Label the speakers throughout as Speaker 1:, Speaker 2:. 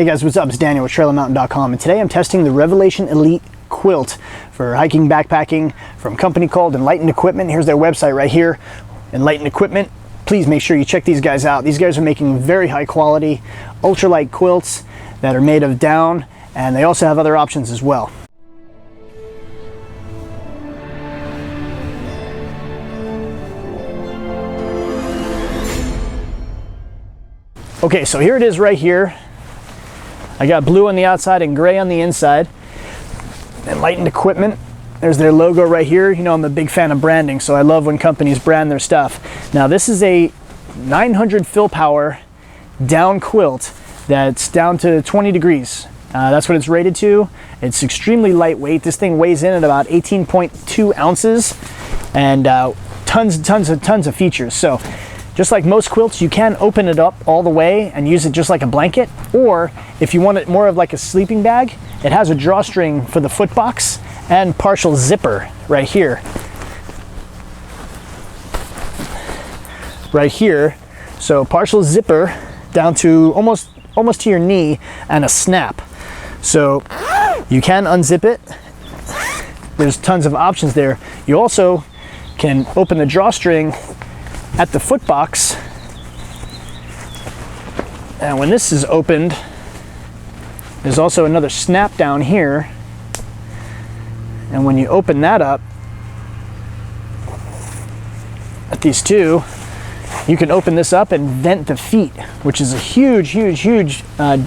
Speaker 1: Hey guys, what's up? It's Daniel with TrailerMountain.com, and today I'm testing the Revelation Elite Quilt for hiking, backpacking from a company called Enlightened Equipment. Here's their website right here, Enlightened Equipment. Please make sure you check these guys out. These guys are making very high quality, ultralight quilts that are made of down, and they also have other options as well. Okay, so here it is right here. I got blue on the outside and gray on the inside. Enlightened Equipment. There's their logo right here. You know, I'm a big fan of branding, so I love when companies brand their stuff. Now, this is a 900 fill power down quilt that's down to 20 degrees. That's what it's rated to. It's extremely lightweight. This thing weighs in at about 18.2 ounces and tons of features. So, just like most quilts, you can open it up all the way and use it just like a blanket, or if you want it more of like a sleeping bag, it has a drawstring for the foot box and partial zipper right here. Right here. So partial zipper down to almost to your knee and a snap. So you can unzip it. There's tons of options there. You also can open the drawstring at the foot box, and when this is opened, there's also another snap down here, and when you open that up at these two, you can open this up and vent the feet, which is a huge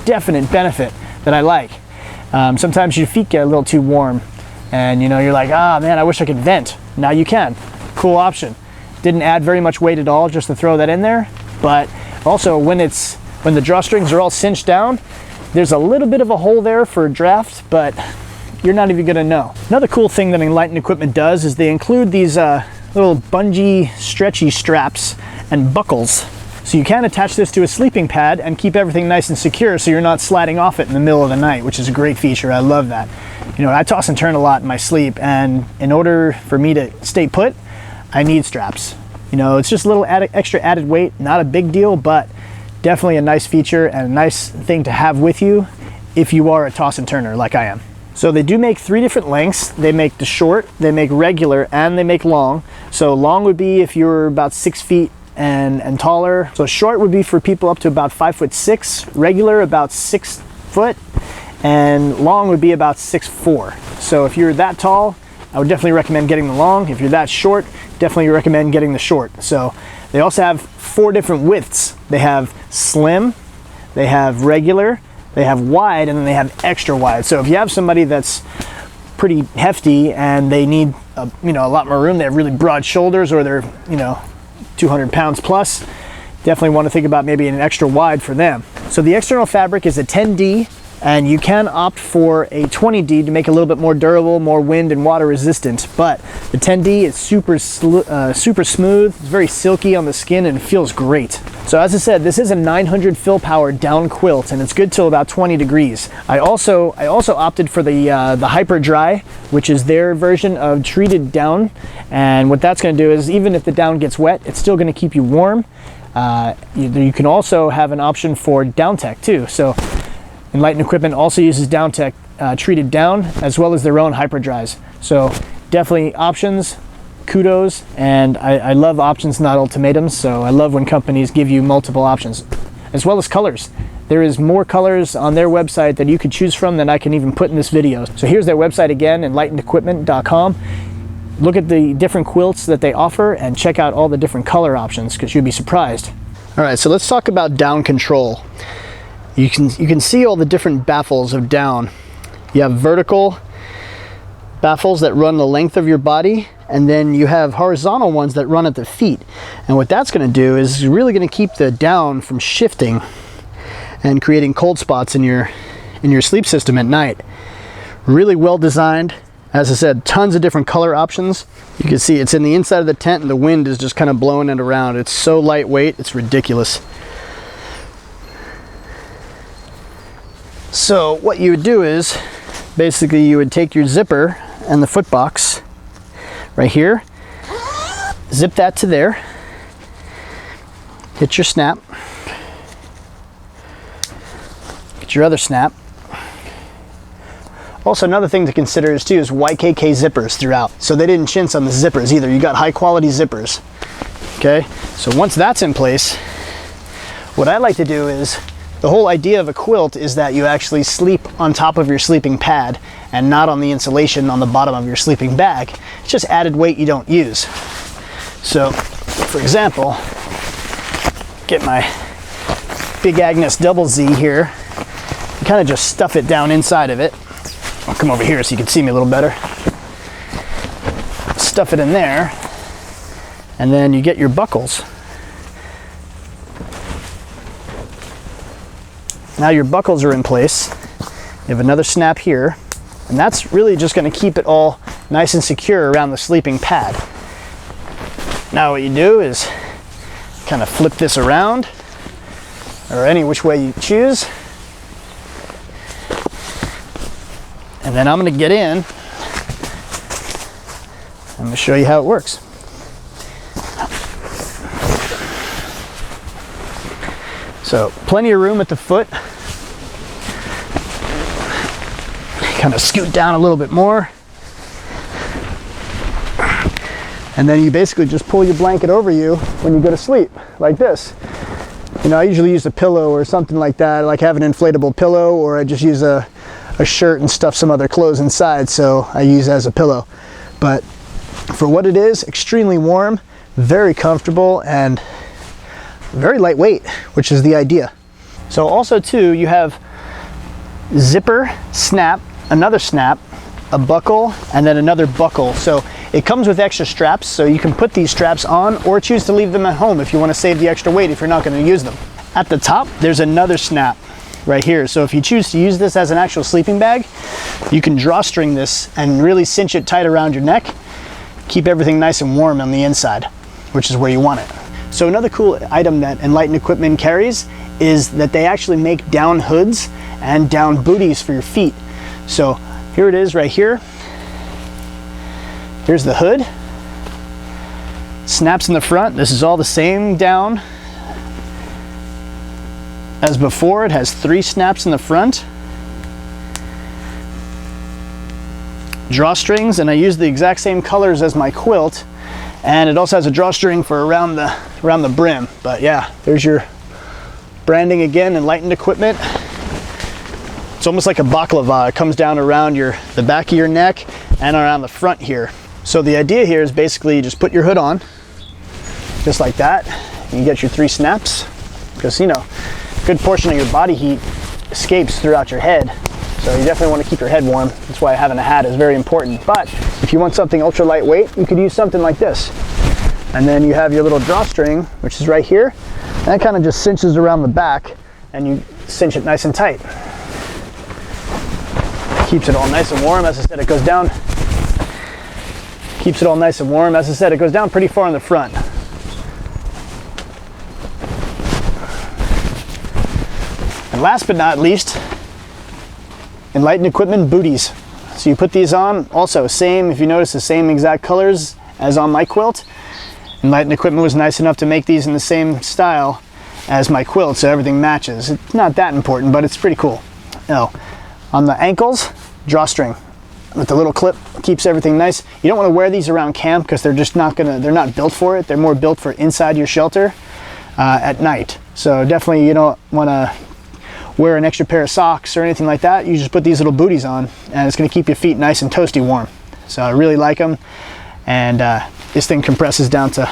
Speaker 1: definite benefit that I like. Sometimes your feet get a little too warm and you're like, ah man, I wish I could vent. Now you can. Cool option. Didn't add very much weight at all, just to throw that in there. But also when the drawstrings are all cinched down, there's a little bit of a hole there for draft, but you're not even gonna know. Another cool thing that Enlightened Equipment does is they include these little bungee stretchy straps and buckles. So you can attach this to a sleeping pad and keep everything nice and secure so you're not sliding off it in the middle of the night, which is a great feature. I love that. I toss and turn a lot in my sleep, and in order for me to stay put, I need straps. It's just a little extra added weight, not a big deal, but definitely a nice feature and a nice thing to have with you if you are a toss and turner like I am. So they do make 3 different lengths. They make the short, they make regular, and they make long. So long would be if you're about 6 feet and taller. So short would be for people up to about 5'6", regular about 6 foot, and long would be about 6'4". So if you're that tall, I would definitely recommend getting the long. If you're that short, definitely recommend getting the short. So they also have 4 different widths. They have slim, they have regular, they have wide, and then they have extra wide. So if you have somebody that's pretty hefty and they need a lot more room, they have really broad shoulders, or they're 200 pounds plus, definitely want to think about maybe an extra wide for them. So the external fabric is a 10D, and you can opt for a 20D to make it a little bit more durable, more wind and water resistant. But the 10D is super smooth, it's very silky on the skin, and it feels great. So as I said, this is a 900 fill power down quilt, and it's good till about 20 degrees. I also opted for the Hyper Dry, which is their version of treated down. And what that's going to do is, even if the down gets wet, it's still going to keep you warm. You can also have an option for downtek too. So Enlightened Equipment also uses downtek treated down, as well as their own Hyper Dries. So definitely options, kudos, and I love options, not ultimatums. So I love when companies give you multiple options, as well as colors. There is more colors on their website that you could choose from than I can even put in this video. So here's their website again, enlightenedequipment.com. Look at the different quilts that they offer and check out all the different color options, because you'll be surprised. All right, so let's talk about down control. You can see all the different baffles of down. You have vertical baffles that run the length of your body, and then you have horizontal ones that run at the feet. And what that's going to do is really going to keep the down from shifting and creating cold spots in your sleep system at night. Really well designed. As I said, tons of different color options. You can see it's in the inside of the tent, and the wind is just kind of blowing it around. It's so lightweight, it's ridiculous. So what you would do is, basically you would take your zipper and the foot box right here, zip that to there, hit your snap, Get your other snap. Also, another thing to consider is YKK zippers throughout. So they didn't chintz on the zippers either. You got high quality zippers. Okay, so once that's in place, what I like to do is, the whole idea of a quilt is that you actually sleep on top of your sleeping pad and not on the insulation on the bottom of your sleeping bag. It's just added weight you don't use. So, for example, get my Big Agnes Double Z here, and kind of just stuff it down inside of it. I'll come over here so you can see me a little better. Stuff it in there, and then you get your buckles. Now your buckles are in place. You have another snap here, and that's really just going to keep it all nice and secure around the sleeping pad. Now what you do is kind of flip this around, or any which way you choose. And then I'm going to get in. I'm going to show you how it works. So plenty of room at the foot. Kind of scoot down a little bit more. And then you basically just pull your blanket over you when you go to sleep, like this. You know, I usually use a pillow or something like that. I like have an inflatable pillow, or I just use a shirt and stuff some other clothes inside, so I use it as a pillow. But for what it is, extremely warm, very comfortable, and very lightweight, which is the idea. So also too, you have zipper, snap, another snap, a buckle, and then another buckle. So it comes with extra straps, so you can put these straps on or choose to leave them at home if you want to save the extra weight if you're not going to use them. At the top, there's another snap right here. So if you choose to use this as an actual sleeping bag, you can drawstring this and really cinch it tight around your neck, keep everything nice and warm on the inside, which is where you want it. So another cool item that Enlightened Equipment carries is that they actually make down hoods and down booties for your feet. So here it is right here. Here's the hood. Snaps in the front. This is all the same down as before. It has 3 snaps in the front. Drawstrings, and I use the exact same colors as my quilt. And it also has a drawstring for around the brim. But yeah, there's your branding again, Enlightened Equipment. It's almost like a baklava. It comes down around the back of your neck and around the front here. So the idea here is basically you just put your hood on, just like that. You get your 3 snaps, because you know, a good portion of your body heat escapes throughout your head. So you definitely want to keep your head warm. That's why having a hat is very important. But if you want something ultra lightweight, you could use something like this. And then you have your little drawstring, which is right here. And that kind of just cinches around the back, and you cinch it nice and tight. Keeps it all nice and warm. As I said, it goes down. Keeps it all nice and warm. As I said, it goes down pretty far in the front. And last but not least, Enlightened Equipment booties. So you put these on, also same, if you notice, the same exact colors as on my quilt. Enlightened Equipment was nice enough to make these in the same style as my quilt, so everything matches. It's not that important, but it's pretty cool. Now, on the ankles, drawstring with the little clip, keeps everything nice. You don't want to wear these around camp because they're just not they're not built for it. They're more built for inside your shelter at night. So definitely you don't want to wear an extra pair of socks or anything like that. You just put these little booties on, and it's going to keep your feet nice and toasty warm. So I really like them, and this thing compresses down to,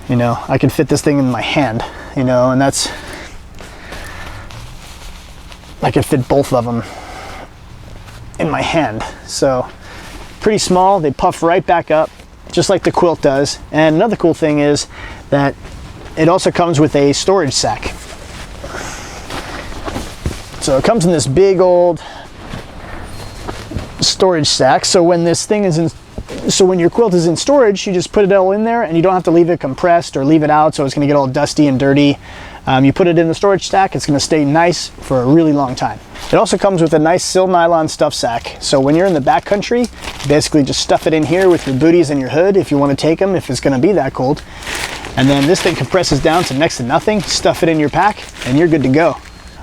Speaker 1: you know, I can fit this thing in my hand, you know, and that's, I can fit both of them in my hand. So pretty small, they puff right back up just like the quilt does. And another cool thing is that it also comes with a storage sack. So it comes in this big old storage sack. So when this thing is in, so when your quilt is in storage, you just put it all in there, and you don't have to leave it compressed or leave it out so it's going to get all dusty and dirty. You put it in the storage stack, it's going to stay nice for a really long time. It also comes with a nice sil nylon stuff sack. So when you're in the backcountry, basically just stuff it in here with your booties and your hood if you want to take them, if it's going to be that cold. And then this thing compresses down to next to nothing, stuff it in your pack, and you're good to go.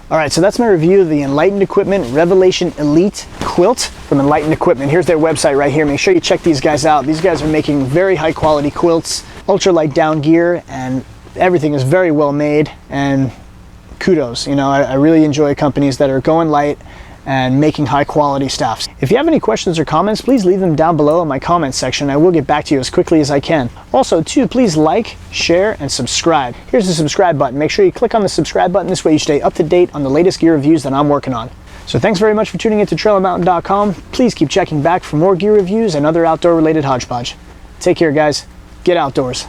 Speaker 1: All right, so that's my review of the Enlightened Equipment Revelation Elite Quilt from Enlightened Equipment. Here's their website right here. Make sure you check these guys out. These guys are making very high quality quilts, ultralight down gear, and everything is very well made, and kudos. You know, I really enjoy companies that are going light and making high quality stuff. If you have any questions or comments, please leave them down below in my comments section. I will get back to you as quickly as I can. Also, too, please like, share, and subscribe. Here's the subscribe button. Make sure you click on the subscribe button. This way you stay up to date on the latest gear reviews that I'm working on. So thanks very much for tuning in to TrailOfMountain.com. Please keep checking back for more gear reviews and other outdoor related hodgepodge. Take care, guys. Get outdoors.